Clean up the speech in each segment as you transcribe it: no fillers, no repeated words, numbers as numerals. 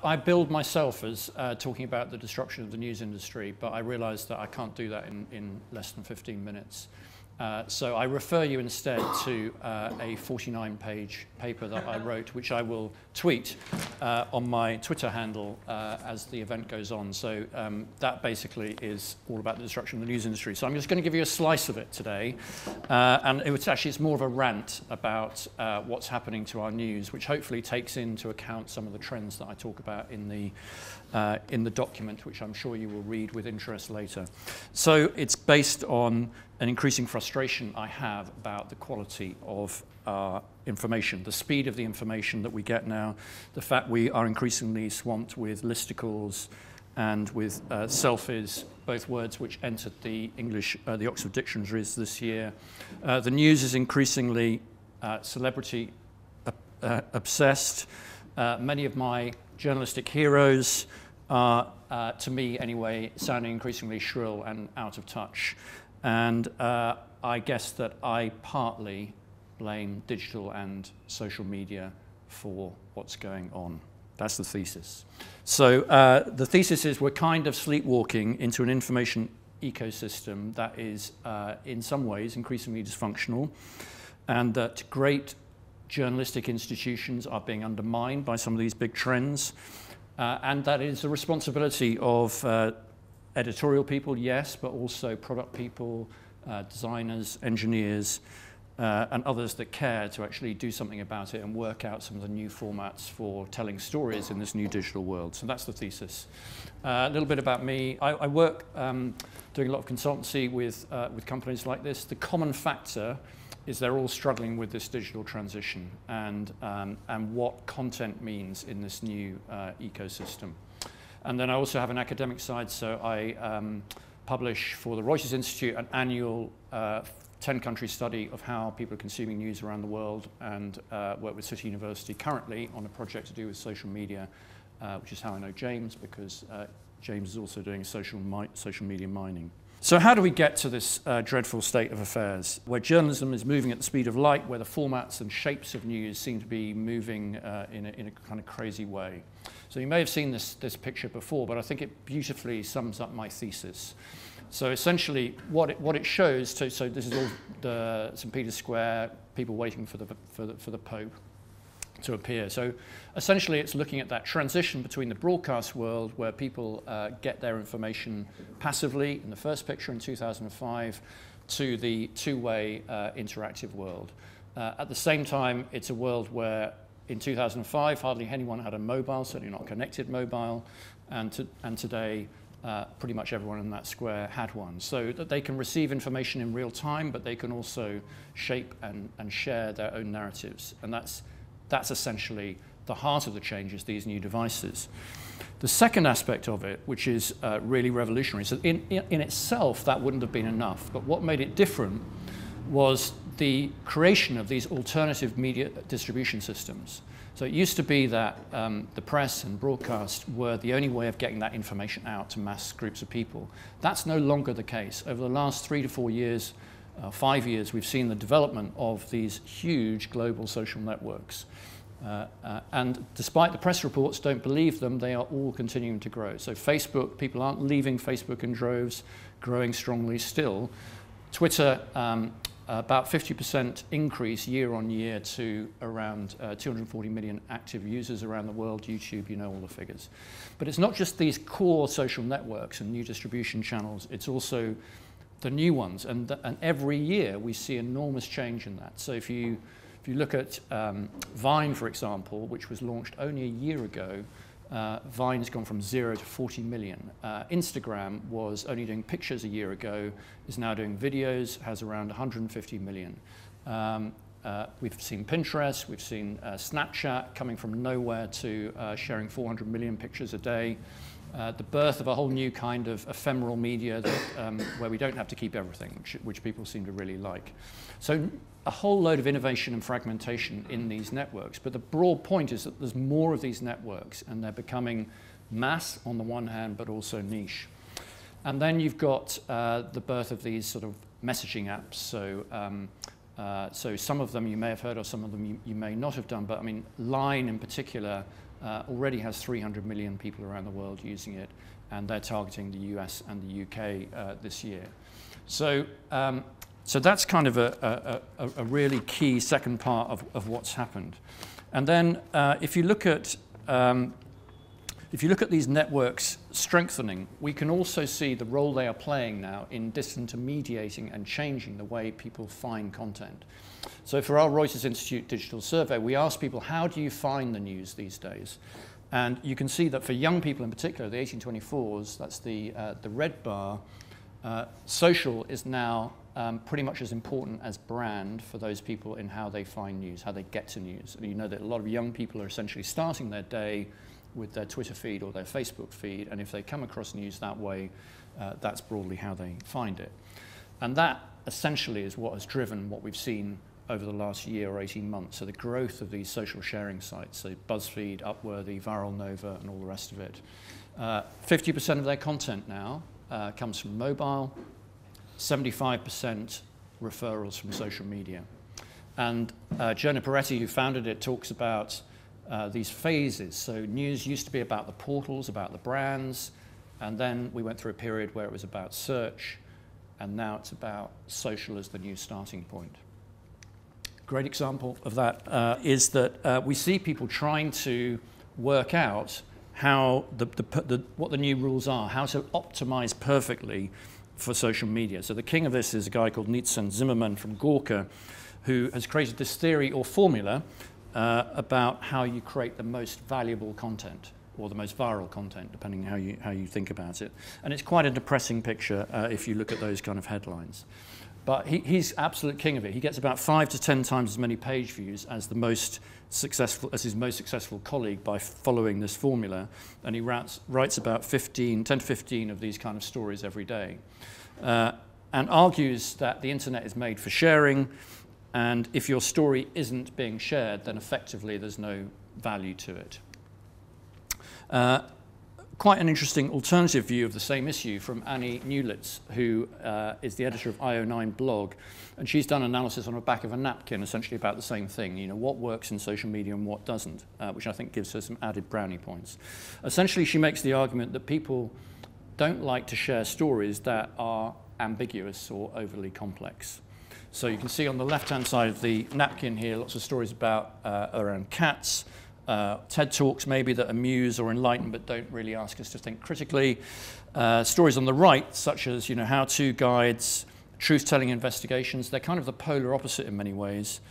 I billed myself as talking about the disruption of the news industry, but I realized that I can't do that in less than 15 minutes. So I refer you instead to a 49-page paper that I wrote, which I will tweet on my Twitter handle as the event goes on. So that basically is all about the disruption of the news industry. So I'm just going to give you a slice of it today. And it's more of a rant about what's happening to our news, which hopefully takes into account some of the trends that I talk about in the document, which I'm sure you will read with interest later. So it's based on an increasing frustration I have about the quality of information, the speed of the information that we get now, the fact we are increasingly swamped with listicles and with selfies, both words which entered the the Oxford Dictionaries this year. The news is increasingly celebrity obsessed. Many of my journalistic heroes are, to me anyway, sounding increasingly shrill and out of touch. And I guess that I partly blame digital and social media for what's going on. That's the thesis. So the thesis is we're kind of sleepwalking into an information ecosystem that is, in some ways, increasingly dysfunctional, and that great journalistic institutions are being undermined by some of these big trends, and that is the responsibility of editorial people, yes, but also product people, designers, engineers, and others that care to actually do something about it and work out some of the new formats for telling stories in this new digital world. So that's the thesis. A little bit about me. I work doing a lot of consultancy with companies like this. The common factor is they're all struggling with this digital transition and what content means in this new ecosystem. And then I also have an academic side, so I publish for the Reuters Institute an annual 10-country study of how people are consuming news around the world, and work with City University currently on a project to do with social media, which is how I know James, because James is also doing social media mining. So how do we get to this dreadful state of affairs, where journalism is moving at the speed of light, where the formats and shapes of news seem to be moving in a kind of crazy way? So you may have seen this picture before, but I think it beautifully sums up my thesis. So essentially, what it shows, so this is all the St. Peter's Square, people waiting for the Pope to appear. So essentially, it's looking at that transition between the broadcast world, where people get their information passively in the first picture in 2005, to the two-way interactive world. At the same time, it's a world where in 2005, hardly anyone had a mobile, certainly not a connected mobile, and today, pretty much everyone in that square had one. So that they can receive information in real time, but they can also shape and share their own narratives. And that's essentially the heart of the change, is these new devices. The second aspect of it, which is really revolutionary, so in itself, that wouldn't have been enough. But what made it different was the creation of these alternative media distribution systems. So it used to be that the press and broadcast were the only way of getting that information out to mass groups of people. That's no longer the case. Over the last 3 to 4 years, 5 years, we've seen the development of these huge global social networks. And despite the press reports don't believe them, they are all continuing to grow. So Facebook, people aren't leaving Facebook in droves, growing strongly still. Twitter, about 50% increase year on year to around 240 million active users around the world. YouTube, you know all the figures. But it's not just these core social networks and new distribution channels, it's also the new ones. And every year we see enormous change in that. So if you look at Vine, for example, which was launched only a year ago, Vine's gone from 0 to 40 million. Instagram was only doing pictures a year ago, is now doing videos, has around 150 million. We've seen Pinterest, we've seen Snapchat coming from nowhere to sharing 400 million pictures a day. The birth of a whole new kind of ephemeral media that, where we don't have to keep everything, which people seem to really like. So a whole load of innovation and fragmentation in these networks. But the broad point is that there's more of these networks, and they're becoming mass on the one hand, but also niche. And then you've got the birth of these sort of messaging apps. So some of them you may have heard of, some of them you may not have done. But I mean, Line in particular already has 300 million people around the world using it, and they're targeting the US and the UK this year. So, so that's kind of a really key second part of what's happened. And then if you look at these networks strengthening, we can also see the role they are playing now in disintermediating and changing the way people find content. So for our Reuters Institute digital survey, we asked people, how do you find the news these days? And you can see that for young people in particular, the 18-24s, that's the red bar, social is now pretty much as important as brand for those people in how they find news, how they get to news. And you know that a lot of young people are essentially starting their day with their Twitter feed or their Facebook feed, and if they come across news that way, that's broadly how they find it. And that essentially is what has driven what we've seen over the last year or 18 months. So the growth of these social sharing sites, so BuzzFeed, Upworthy, Viral Nova, and all the rest of it. 50% of their content now comes from mobile, 75% referrals from social media. And Jonah Peretti, who founded it, talks about these phases. So news used to be about the portals, about the brands, and then we went through a period where it was about search, and now it's about social as the new starting point. Great example of that is that we see people trying to work out how what the new rules are, how to optimize perfectly for social media. So the king of this is a guy called Newman Zimmerman from Gawker, who has created this theory or formula about how you create the most valuable content or the most viral content, depending on how you think about it. And it's quite a depressing picture if you look at those kind of headlines. But he's absolute king of it. He gets about 5 to 10 times as many page views as his most successful colleague by following this formula, and he writes about 10 to 15 of these kind of stories every day, and argues that the internet is made for sharing, and if your story isn't being shared, then effectively there's no value to it. Quite an interesting alternative view of the same issue from Annie Newlitz, who is the editor of IO9 blog, and she's done analysis on the back of a napkin essentially about the same thing, you know, what works in social media and what doesn't, which I think gives her some added brownie points. Essentially, she makes the argument that people don't like to share stories that are ambiguous or overly complex. So you can see on the left-hand side of the napkin here, lots of stories about around cats, TED Talks maybe that amuse or enlighten but don't really ask us to think critically. Stories on the right, such as how-to guides, truth-telling investigations, they're kind of the polar opposite in many ways,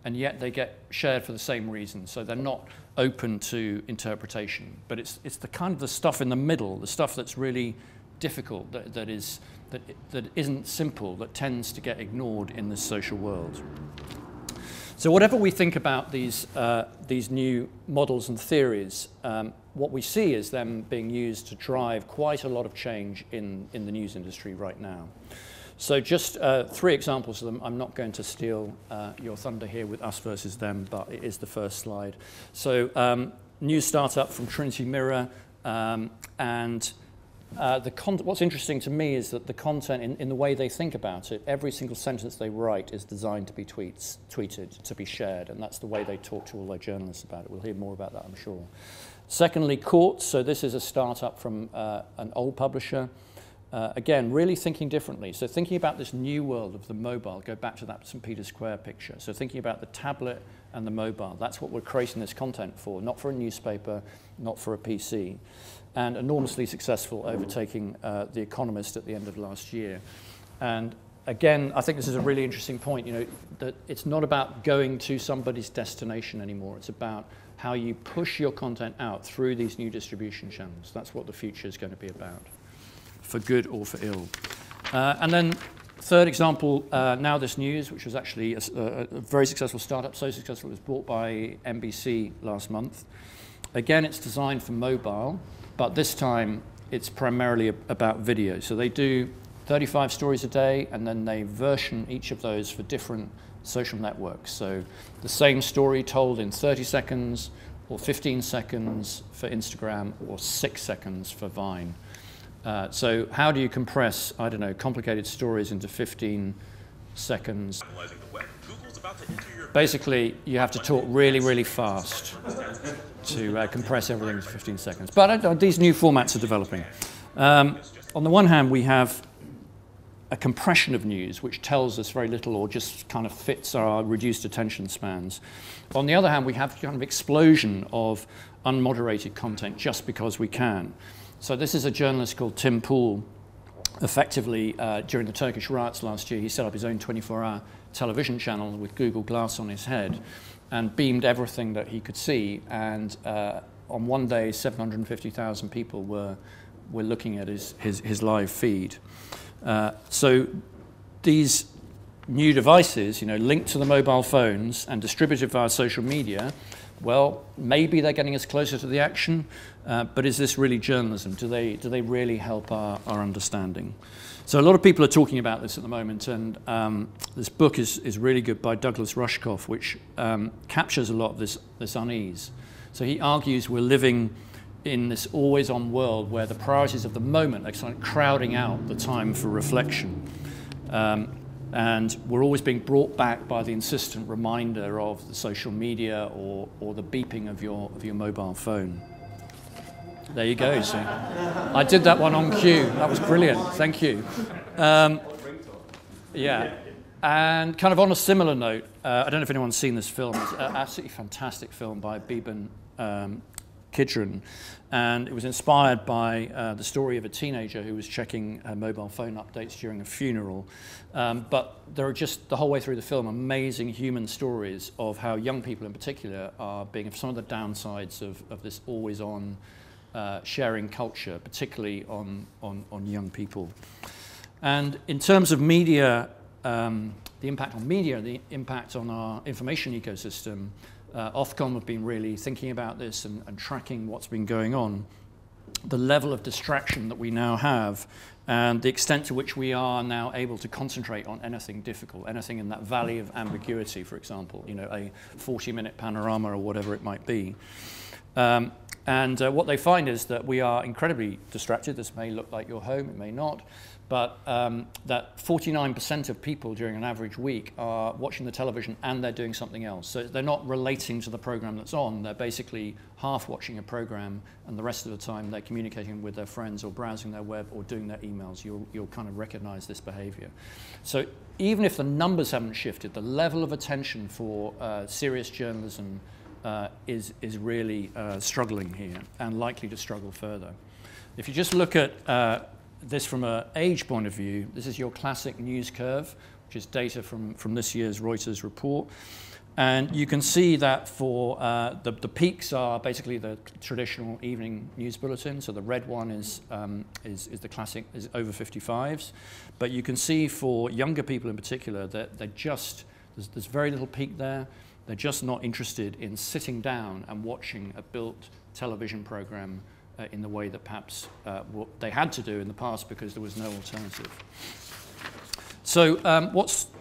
and yet they get shared for the same reason. So they're not open to interpretation, but it's the kind of the stuff in the middle, the stuff that's really difficult, that isn't simple, that tends to get ignored in this social world. So whatever we think about these new models and theories, what we see is them being used to drive quite a lot of change in the news industry right now. So just 3 examples of them. I'm not going to steal your thunder here with us versus them, but it is the first slide. So new startup from Trinity Mirror, and what's interesting to me is that the content, in the way they think about it, every single sentence they write is designed to be tweeted, to be shared, and that's the way they talk to all their journalists about it. We'll hear more about that, I'm sure. Secondly, Quartz. So this is a startup from an old publisher. Again, really thinking differently. So thinking about this new world of the mobile, go back to that St. Peter's Square picture. So thinking about the tablet and the mobile, that's what we're creating this content for, not for a newspaper, not for a PC. And enormously successful, overtaking The Economist at the end of last year. And again, I think this is a really interesting point, that it's not about going to somebody's destination anymore. It's about how you push your content out through these new distribution channels. That's what the future is going to be about, for good or for ill. And then third example, Now This News, which was actually a very successful startup, so successful it was bought by NBC last month. Again, it's designed for mobile, but this time it's primarily about video. So they do 35 stories a day, and then they version each of those for different social networks. So the same story told in 30 seconds, or 15 seconds for Instagram, or 6 seconds for Vine. So how do you compress, I don't know, complicated stories into 15 seconds? Basically, you have to talk really, really fast to compress everything to 15 seconds. But these new formats are developing. On the one hand, we have a compression of news, which tells us very little or just kind of fits our reduced attention spans. On the other hand, we have kind of explosion of unmoderated content just because we can. So this is a journalist called Tim Pool. Effectively, during the Turkish riots last year, he set up his own 24-hour television channel with Google Glass on his head and beamed everything that he could see. And on one day, 750,000 people were looking at his live feed. So these new devices, linked to the mobile phones and distributed via social media, well, maybe they're getting us closer to the action, but is this really journalism? Do they really help our understanding? So a lot of people are talking about this at the moment, and this book is really good by Douglas Rushkoff, which captures a lot of this unease. So he argues we're living in this always-on world where the priorities of the moment are kind of crowding out the time for reflection. And we're always being brought back by the insistent reminder of the social media or the beeping of your mobile phone. There you go. So I did that one on cue. That was brilliant. Thank you. Yeah. And kind of on a similar note, I don't know if anyone's seen this film. It's an absolutely fantastic film by Beban Kidron, and it was inspired by the story of a teenager who was checking mobile phone updates during a funeral. But there are just, the whole way through the film, amazing human stories of how young people in particular are being some of the downsides of this always-on sharing culture, particularly on young people. And in terms of media, the impact on media, the impact on our information ecosystem, Ofcom have been really thinking about this and tracking what's been going on. The level of distraction that we now have and the extent to which we are now able to concentrate on anything difficult, anything in that valley of ambiguity, for example, a 40-minute panorama or whatever it might be. And what they find is that we are incredibly distracted. This may look like your home, it may not. But that 49% of people during an average week are watching the television and they're doing something else. So they're not relating to the program that's on. They're basically half watching a program, and the rest of the time they're communicating with their friends or browsing their web or doing their emails. You'll kind of recognize this behavior. So even if the numbers haven't shifted, the level of attention for serious journalism is really struggling here and likely to struggle further. If you just look at this from an age point of view, this is your classic news curve, which is data from this year's Reuters report. And you can see that for the peaks are basically the traditional evening news bulletin. So the red one is the classic, is over 55s. But you can see for younger people in particular that there's very little peak there. They're just not interested in sitting down and watching a built television program in the way that perhaps what they had to do in the past because there was no alternative. So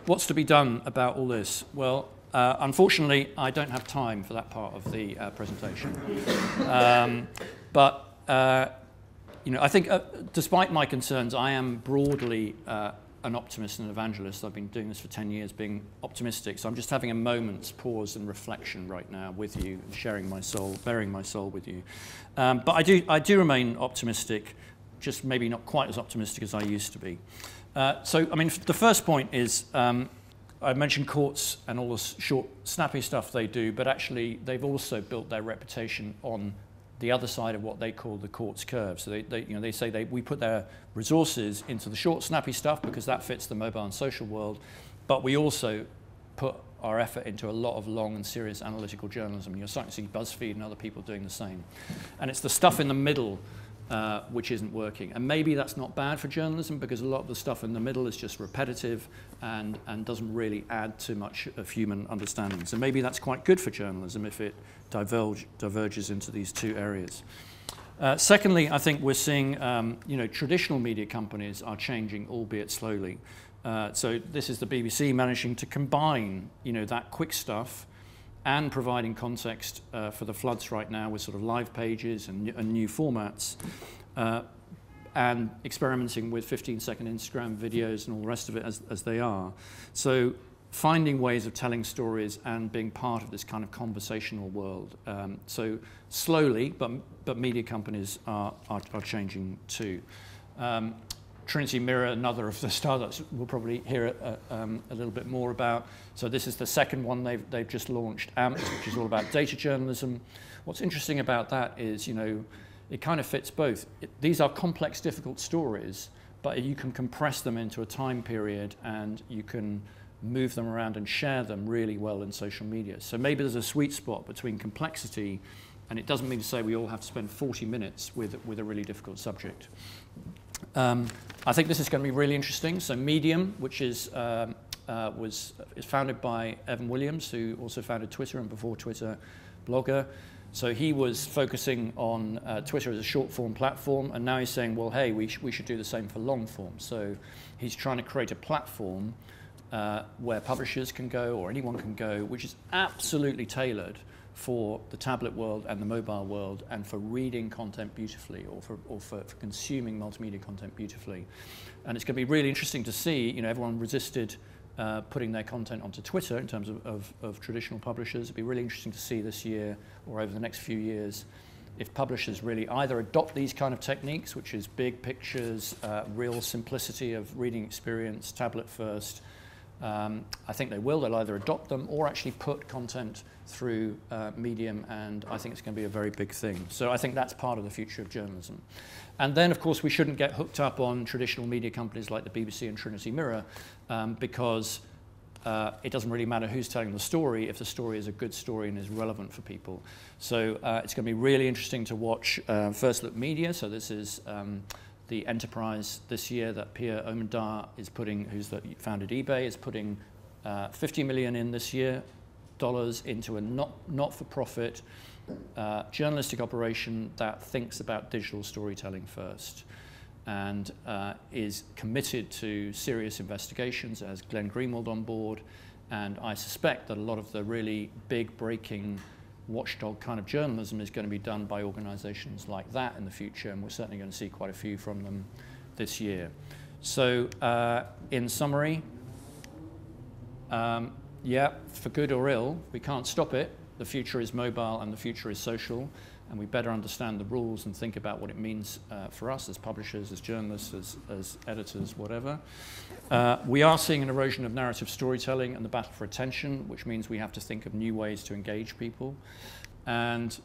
what's to be done about all this? Well, unfortunately, I don't have time for that part of the presentation. But I think despite my concerns, I am broadly an optimist and an evangelist. I've been doing this for 10 years, being optimistic. So I'm just having a moment's pause and reflection right now with you, sharing my soul, bearing my soul with you. But I do remain optimistic, just maybe not quite as optimistic as I used to be. So, I mean, the first point is, I mentioned courts and all the short, snappy stuff they do, but actually they've also built their reputation on the other side of what they call the courts curve. So they say we put their resources into the short, snappy stuff because that fits the mobile and social world, but we also put our effort into a lot of long and serious analytical journalism. You're starting to see BuzzFeed and other people doing the same. And it's the stuff in the middle which isn't working. And maybe that's not bad for journalism because a lot of the stuff in the middle is just repetitive and doesn't really add too much of human understanding. So maybe that's quite good for journalism if it diverges into these two areas. Secondly, I think we're seeing traditional media companies are changing, albeit slowly. So this is the BBC managing to combine that quick stuff and providing context for the floods right now with sort of live pages and new formats, and experimenting with 15-second Instagram videos and all the rest of it as they are. So finding ways of telling stories and being part of this kind of conversational world. So slowly, but media companies are changing too. Trinity Mirror, another of the startups we'll probably hear a little bit more about. So this is the second one they've just launched, AMP, which is all about data journalism. What's interesting about that is, you know, it kind of fits both. These are complex, difficult stories, but you can compress them into a time period and you can move them around and share them really well in social media. So maybe there's a sweet spot between complexity, and it doesn't mean to say we all have to spend 40 minutes with a really difficult subject. I think this is going to be really interesting. So Medium, which is founded by Evan Williams, who also founded Twitter, and before Twitter, Blogger. So he was focusing on Twitter as a short-form platform, and now he's saying, well, hey, we should do the same for long-form. So he's trying to create a platform where publishers can go, or anyone can go, which is absolutely tailored for the tablet world and the mobile world, and for reading content beautifully, or for consuming multimedia content beautifully. And it's going to be really interesting to see, you know, everyone resisted putting their content onto Twitter in terms of traditional publishers. It'd be really interesting to see this year, or over the next few years, if publishers really either adopt these kind of techniques, which is big pictures, real simplicity of reading experience, tablet first. I think they will. They'll either adopt them or actually put content through Medium, and I think it's going to be a very big thing. So I think that's part of the future of journalism. And then, of course, we shouldn't get hooked up on traditional media companies like the BBC and Trinity Mirror, because it doesn't really matter who's telling the story if the story is a good story and is relevant for people. So it's going to be really interesting to watch First Look Media. So this is the enterprise this year that Pierre Omendar is putting, who's founded eBay, is putting $50 million in this year into a not-for-profit journalistic operation that thinks about digital storytelling first, and is committed to serious investigations. It has Glenn Greenwald on board, and I suspect that a lot of the really big breaking watchdog kind of journalism is going to be done by organizations like that in the future, and we're certainly going to see quite a few from them this year. So in summary, yeah, for good or ill, we can't stop it. The future is mobile and the future is social, and we better understand the rules and think about what it means for us as publishers, as journalists, as editors, whatever. We are seeing an erosion of narrative storytelling and the battle for attention, which means we have to think of new ways to engage people. And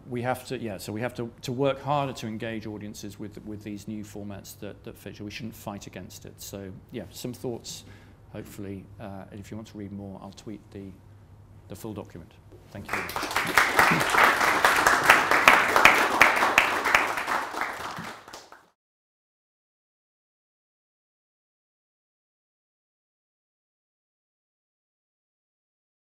we have to, yeah, so we have to work harder to engage audiences with these new formats that fit. We shouldn't fight against it. So yeah, some thoughts, hopefully. And if you want to read more, I'll tweet the full document. Thank you.